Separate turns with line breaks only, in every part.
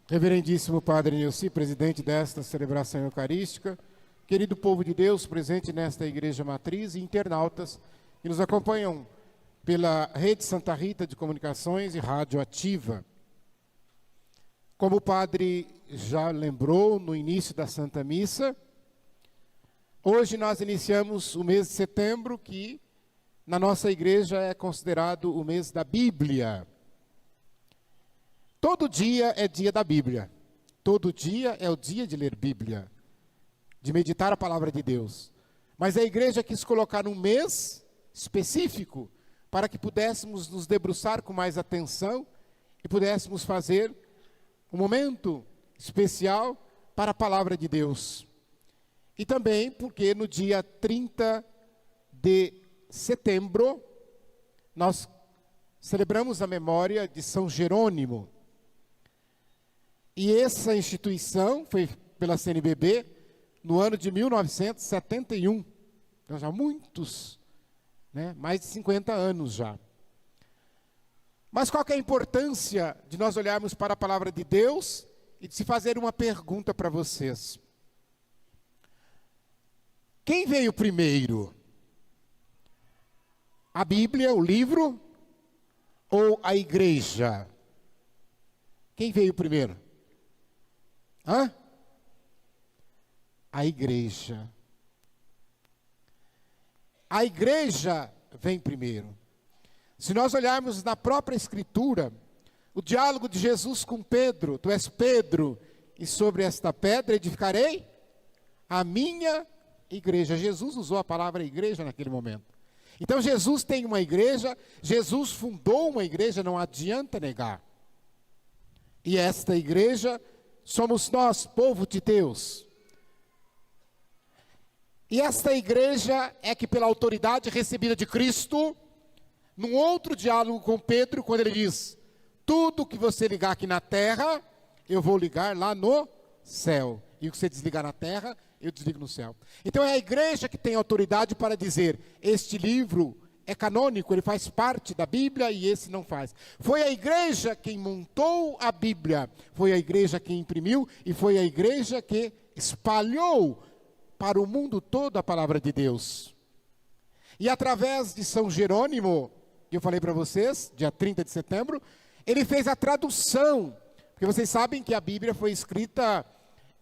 Reverendíssimo Padre Nilci, presidente desta celebração eucarística, querido povo de Deus presente nesta Igreja Matriz e internautas que nos acompanham pela Rede Santa Rita de Comunicações e Rádio Ativa. Como o Padre já lembrou no início da Santa Missa, hoje nós iniciamos o mês de setembro, que na nossa Igreja é considerado o mês da Bíblia. Todo dia é dia da Bíblia. Todo dia é o dia de ler Bíblia, de meditar a palavra de Deus. Mas a Igreja quis colocar um mês específico para que pudéssemos nos debruçar com mais atenção e pudéssemos fazer um momento especial para a palavra de Deus. E também porque no dia 30 de setembro nós celebramos a memória de São Jerônimo. E essa instituição foi pela CNBB no ano de 1971. Então já muitos, mais de 50 anos já. Mas qual que é a importância de nós olharmos para a palavra de Deus e de se fazer uma pergunta para vocês? Quem veio primeiro? A Bíblia, o livro, ou a igreja? Quem veio primeiro? A igreja. A igreja vem primeiro. Se nós olharmos na própria Escritura, o diálogo de Jesus com Pedro: tu és Pedro, e sobre esta pedra edificarei a minha igreja. Jesus usou a palavra igreja naquele momento. Então Jesus tem uma igreja, Jesus fundou uma igreja, não adianta negar. E esta igreja somos nós, povo de Deus. E esta igreja é que pela autoridade recebida de Cristo, num outro diálogo com Pedro, quando ele diz: tudo que você ligar aqui na terra, eu vou ligar lá no céu. E o que você desligar na terra, eu desligo no céu. Então é a igreja que tem autoridade para dizer: este livro é canônico, ele faz parte da Bíblia e esse não faz. Foi a igreja quem montou a Bíblia, foi a igreja quem imprimiu e foi a igreja que espalhou para o mundo todo a palavra de Deus. E através de São Jerônimo, que eu falei para vocês, dia 30 de setembro, ele fez a tradução, porque vocês sabem que a Bíblia foi escrita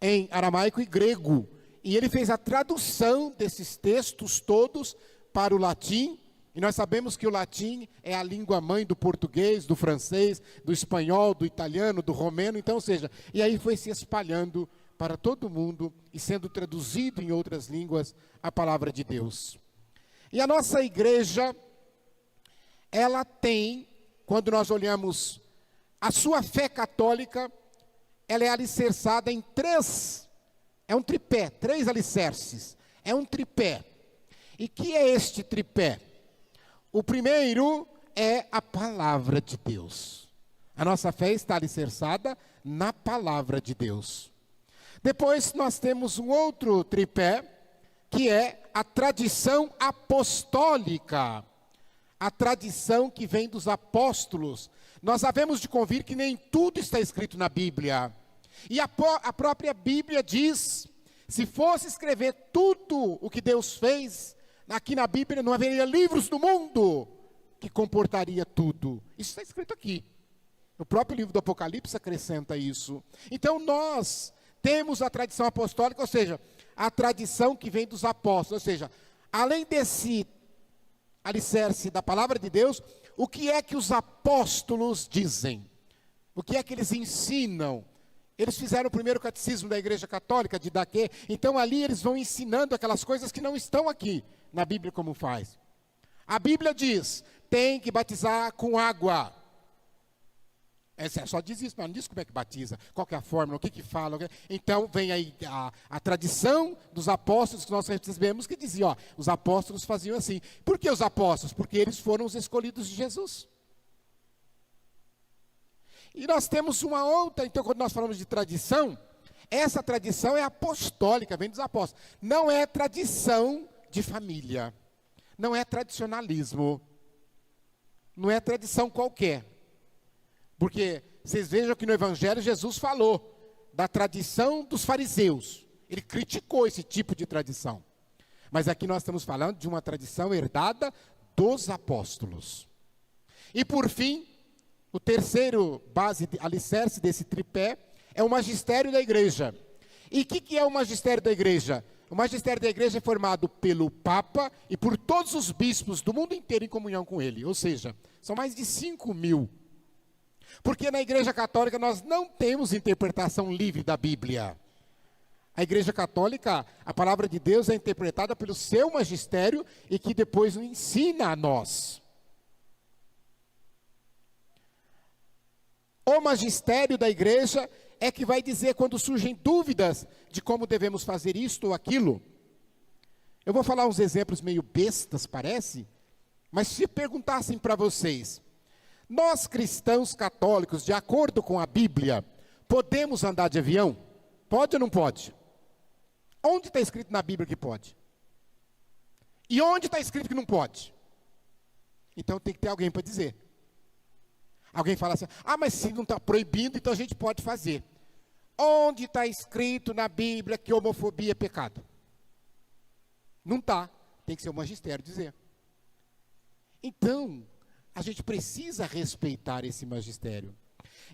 em aramaico e grego, e ele fez a tradução desses textos todos para o latim. E nós sabemos que o latim é a língua mãe do português, do francês, do espanhol, do italiano, do romeno. Então, ou seja, e aí foi se espalhando para todo mundo e sendo traduzido em outras línguas a palavra de Deus. E a nossa igreja, ela tem, quando nós olhamos a sua fé católica, ela é alicerçada em é um tripé, 3 alicerces. É um tripé. E que é este tripé? O primeiro é a palavra de Deus. A nossa fé está alicerçada na palavra de Deus. Depois nós temos um outro tripé, que é a tradição apostólica. A tradição que vem dos apóstolos. Nós havemos de convir que nem tudo está escrito na Bíblia. E a própria Bíblia diz: se fosse escrever tudo o que Deus fez, aqui na Bíblia não haveria livros no mundo que comportaria tudo. Isso está escrito aqui. O próprio livro do Apocalipse acrescenta isso. Então nós temos a tradição apostólica, ou seja, a tradição que vem dos apóstolos. Ou seja, além desse alicerce da palavra de Deus, o que é que os apóstolos dizem? O que é que eles ensinam? Eles fizeram o primeiro catecismo da Igreja Católica, de Daquê. Então ali eles vão ensinando aquelas coisas que não estão aqui na Bíblia como faz. A Bíblia diz: tem que batizar com água. Só diz isso, mas não diz como é que batiza, qual que é a fórmula, o que fala. Então vem aí a tradição dos apóstolos que nós recebemos, que dizia: os apóstolos faziam assim. Por que os apóstolos? Porque eles foram os escolhidos de Jesus. E nós temos uma outra, então quando nós falamos de tradição, essa tradição é apostólica, vem dos apóstolos. Não é tradição de família, não é tradicionalismo, não é tradição qualquer. Porque vocês vejam que no Evangelho Jesus falou da tradição dos fariseus. Ele criticou esse tipo de tradição. Mas aqui nós estamos falando de uma tradição herdada dos apóstolos. E por fim, o terceiro alicerce desse tripé é o magistério da igreja. E o que é o magistério da igreja? O magistério da igreja é formado pelo Papa e por todos os bispos do mundo inteiro em comunhão com ele. Ou seja, são mais de 5.000. Porque na igreja católica nós não temos interpretação livre da Bíblia. A igreja católica, a palavra de Deus é interpretada pelo seu magistério e que depois ensina a nós. O magistério da igreja é que vai dizer quando surgem dúvidas de como devemos fazer isto ou aquilo. Eu vou falar uns exemplos meio bestas, parece, mas se perguntassem para vocês, nós cristãos católicos, de acordo com a Bíblia, podemos andar de avião? Pode ou não pode? Onde está escrito na Bíblia que pode? E onde está escrito que não pode? Então tem que ter alguém para dizer. Alguém fala assim, mas se não está proibindo, então a gente pode fazer. Onde está escrito na Bíblia que homofobia é pecado? Não está, tem que ser o magistério dizer. Então, a gente precisa respeitar esse magistério.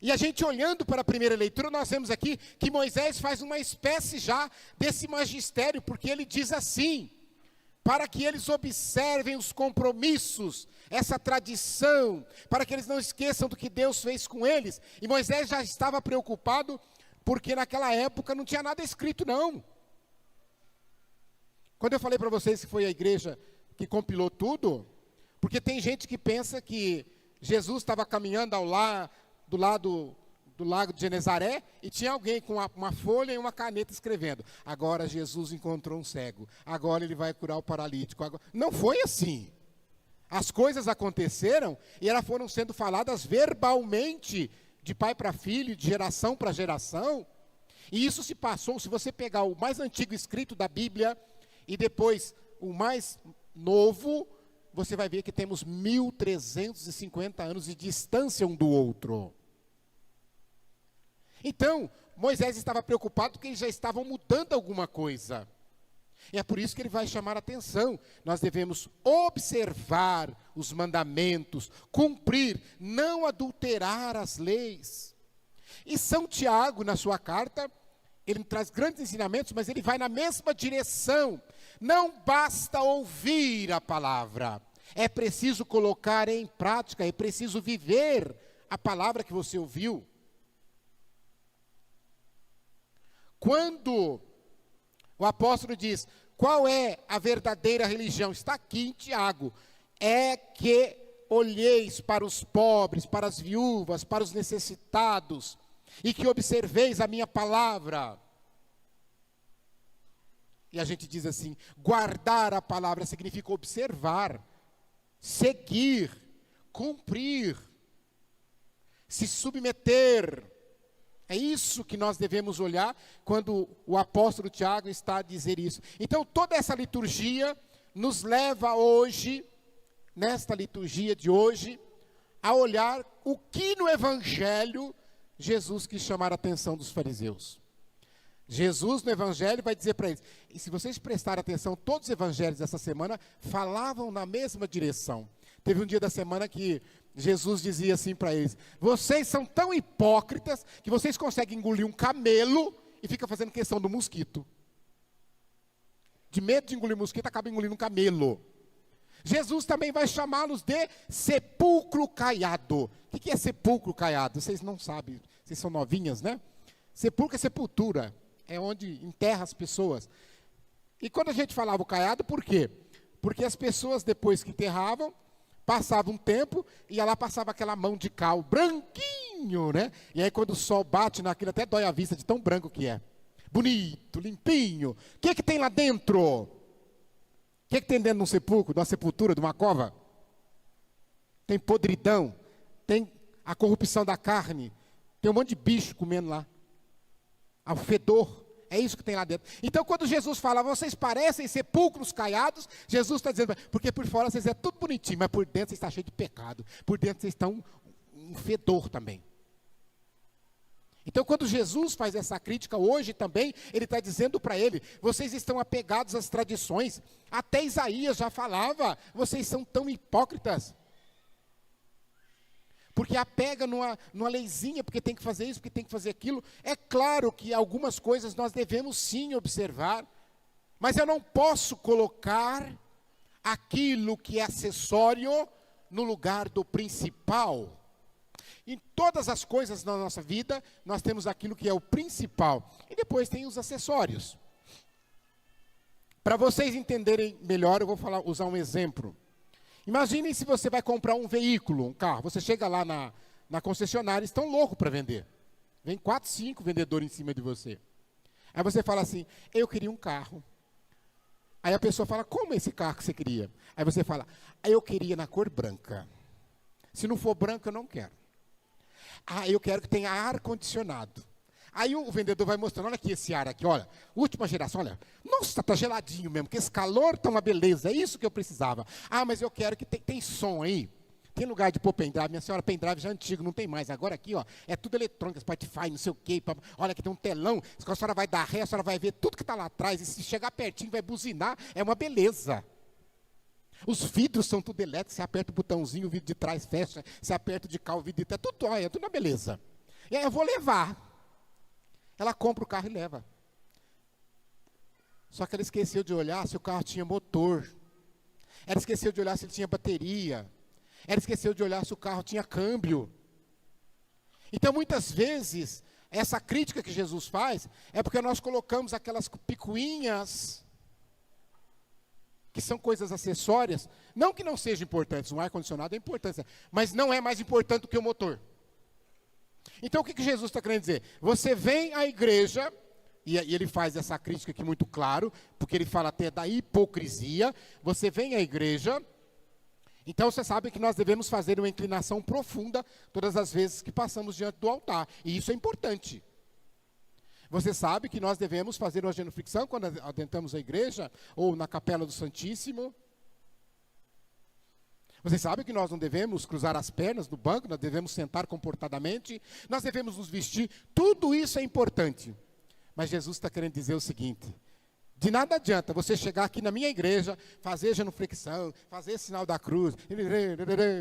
E a gente olhando para a primeira leitura, nós vemos aqui que Moisés faz uma espécie já desse magistério, porque ele diz assim, para que eles observem os compromissos, essa tradição, para que eles não esqueçam do que Deus fez com eles. E Moisés já estava preocupado, porque naquela época não tinha nada escrito não. Quando eu falei para vocês que foi a igreja que compilou tudo, porque tem gente que pensa que Jesus estava caminhando do lado do lago de Genezaré, e tinha alguém com uma folha e uma caneta escrevendo. Agora Jesus encontrou um cego, agora ele vai curar o paralítico. Não foi assim. As coisas aconteceram e elas foram sendo faladas verbalmente, de pai para filho, de geração para geração. E isso se passou, se você pegar o mais antigo escrito da Bíblia e depois o mais novo, você vai ver que temos 1.350 anos de distância um do outro. Então, Moisés estava preocupado porque eles já estavam mudando alguma coisa. E é por isso que ele vai chamar a atenção. Nós devemos observar os mandamentos, cumprir, não adulterar as leis. E São Tiago, na sua carta, ele traz grandes ensinamentos, mas ele vai na mesma direção. Não basta ouvir a palavra, é preciso colocar em prática, é preciso viver a palavra que você ouviu. Quando o apóstolo diz, qual é a verdadeira religião? Está aqui em Tiago. É que olheis para os pobres, para as viúvas, para os necessitados, e que observeis a minha palavra. E a gente diz assim, guardar a palavra significa observar, seguir, cumprir, se submeter. É isso que nós devemos olhar quando o apóstolo Tiago está a dizer isso. Então, toda essa liturgia nos leva hoje, nesta liturgia de hoje, a olhar o que no Evangelho Jesus quis chamar a atenção dos fariseus. Jesus no Evangelho vai dizer para eles, e se vocês prestarem atenção, todos os evangelhos dessa semana falavam na mesma direção. Teve um dia da semana que Jesus dizia assim para eles, vocês são tão hipócritas que vocês conseguem engolir um camelo e fica fazendo questão do mosquito. De medo de engolir mosquito, acaba engolindo um camelo. Jesus também vai chamá-los de sepulcro caiado. O que é sepulcro caiado? Vocês não sabem, vocês são novinhas, né? Sepulcro é sepultura, é onde enterra as pessoas. E quando a gente falava o caiado, por quê? Porque as pessoas depois que enterravam, passava um tempo, e lá passava aquela mão de cal, branquinho, né? E aí quando o sol bate naquilo, até dói a vista de tão branco que é. Bonito, limpinho. O que tem lá dentro? O que tem dentro de um sepulcro, de uma sepultura, de uma cova? Tem podridão, tem a corrupção da carne, tem um monte de bicho comendo lá. O fedor. É isso que tem lá dentro. Então, quando Jesus fala, vocês parecem sepulcros caiados, Jesus está dizendo, porque por fora vocês é tudo bonitinho, mas por dentro vocês estão cheios de pecado. Por dentro vocês estão um fedor também. Então, quando Jesus faz essa crítica hoje também, ele está dizendo para ele: vocês estão apegados às tradições. Até Isaías já falava: vocês são tão hipócritas. Porque apega numa leizinha, porque tem que fazer isso, porque tem que fazer aquilo. É claro que algumas coisas nós devemos sim observar, mas eu não posso colocar aquilo que é acessório no lugar do principal. Em todas as coisas na nossa vida, nós temos aquilo que é o principal. E depois tem os acessórios. Para vocês entenderem melhor, eu vou usar um exemplo. Imaginem se você vai comprar um veículo, um carro. Você chega lá na concessionária, estão loucos para vender. Vem 4, 5 vendedores em cima de você. Aí você fala assim: eu queria um carro. Aí a pessoa fala: como é esse carro que você queria? Aí você fala: eu queria na cor branca. Se não for branco, eu não quero. Eu quero que tenha ar-condicionado. Aí o vendedor vai mostrando: olha aqui esse ar aqui, olha, última geração, olha. Nossa, tá geladinho mesmo, porque esse calor tá uma beleza, é isso que eu precisava. Mas eu quero que tem som aí. Tem lugar de pôr pendrive, minha senhora, pendrive já é antigo, não tem mais. Agora aqui, ó, é tudo eletrônico, Spotify, não sei o quê. Olha que tem um telão, a senhora vai dar ré, a senhora vai ver tudo que está lá atrás, e se chegar pertinho vai buzinar, é uma beleza. Os vidros são tudo elétricos, você aperta o botãozinho, o vidro de trás fecha, você aperta de cá, o vidro de trás, tudo, olha, é tudo uma beleza. E aí eu vou levar. Ela compra o carro e leva. Só que ela esqueceu de olhar se o carro tinha motor. Ela esqueceu de olhar se ele tinha bateria. Ela esqueceu de olhar se o carro tinha câmbio. Então, muitas vezes, essa crítica que Jesus faz é porque nós colocamos aquelas picuinhas, que são coisas acessórias, não que não sejam importantes, um ar-condicionado é importante, mas não é mais importante do que o motor. Então, o que Jesus está querendo dizer? Você vem à igreja, e ele faz essa crítica aqui muito claro, porque ele fala até da hipocrisia. Você vem à igreja, então você sabe que nós devemos fazer uma inclinação profunda todas as vezes que passamos diante do altar, e isso é importante. Você sabe que nós devemos fazer uma genuflexão quando adentramos a igreja, ou na capela do Santíssimo. Você sabe que nós não devemos cruzar as pernas no banco, nós devemos sentar comportadamente, nós devemos nos vestir, tudo isso é importante. Mas Jesus está querendo dizer o seguinte: de nada adianta você chegar aqui na minha igreja, fazer genuflexão, fazer sinal da cruz,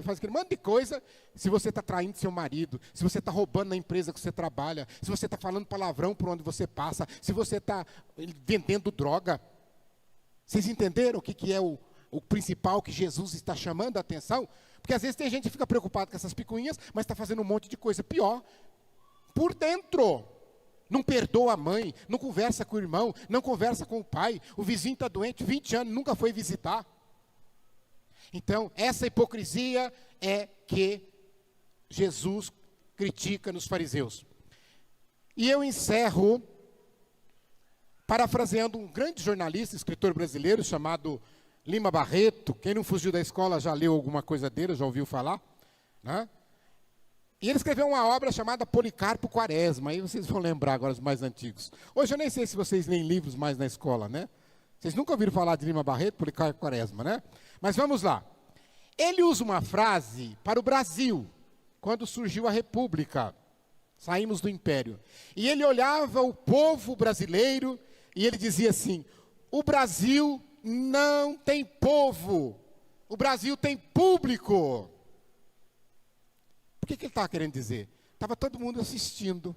fazer aquele monte de coisa, se você está traindo seu marido, se você está roubando na empresa que você trabalha, se você está falando palavrão por onde você passa, se você está vendendo droga. Vocês entenderam o que é o principal que Jesus está chamando a atenção? Porque às vezes tem gente que fica preocupado com essas picuinhas, mas está fazendo um monte de coisa pior por dentro. Não perdoa a mãe, não conversa com o irmão, não conversa com o pai. O vizinho está doente, 20 anos, nunca foi visitar. Então, essa hipocrisia é que Jesus critica nos fariseus. E eu encerro parafraseando um grande jornalista, escritor brasileiro, chamado Lima Barreto. Quem não fugiu da escola já leu alguma coisa dele, já ouviu falar, né? E ele escreveu uma obra chamada Policarpo Quaresma. Aí vocês vão lembrar agora os mais antigos. Hoje eu nem sei se vocês leem livros mais na escola, né? Vocês nunca ouviram falar de Lima Barreto, Policarpo Quaresma, né? Mas vamos lá. Ele usa uma frase para o Brasil, quando surgiu a República. Saímos do Império. E ele olhava o povo brasileiro e ele dizia assim: o Brasil não tem povo, o Brasil tem público. O que ele estava querendo dizer? Estava todo mundo assistindo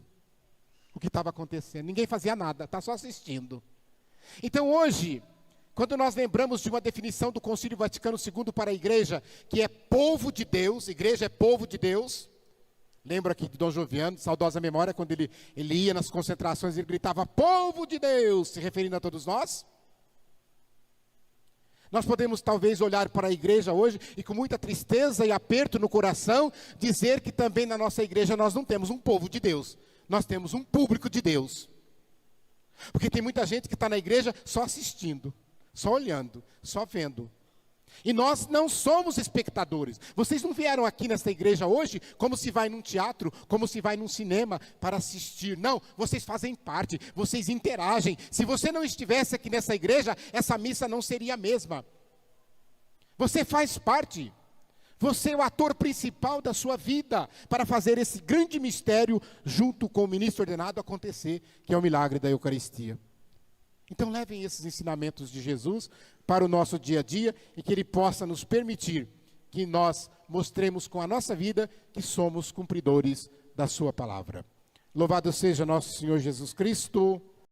o que estava acontecendo. Ninguém fazia nada, está só assistindo. Então hoje, quando nós lembramos de uma definição do Concílio Vaticano II para a igreja, que é povo de Deus, igreja é povo de Deus. Lembra aqui de Dom Joviano, de saudosa memória, quando ele ia nas concentrações, ele gritava: povo de Deus, se referindo a todos nós. Nós podemos talvez olhar para a igreja hoje e com muita tristeza e aperto no coração, dizer que também na nossa igreja nós não temos um povo de Deus, nós temos um público de Deus. Porque tem muita gente que está na igreja só assistindo, só olhando, só vendo. E nós não somos espectadores. Vocês não vieram aqui nesta igreja hoje como se vai num teatro, como se vai num cinema para assistir. Não, vocês fazem parte, vocês interagem. Se você não estivesse aqui nessa igreja, essa missa não seria a mesma. Você faz parte. Você é o ator principal da sua vida para fazer esse grande mistério junto com o ministro ordenado acontecer, que é o milagre da Eucaristia. Então levem esses ensinamentos de Jesus para o nosso dia a dia e que Ele possa nos permitir que nós mostremos com a nossa vida que somos cumpridores da sua palavra. Louvado seja nosso Senhor Jesus Cristo.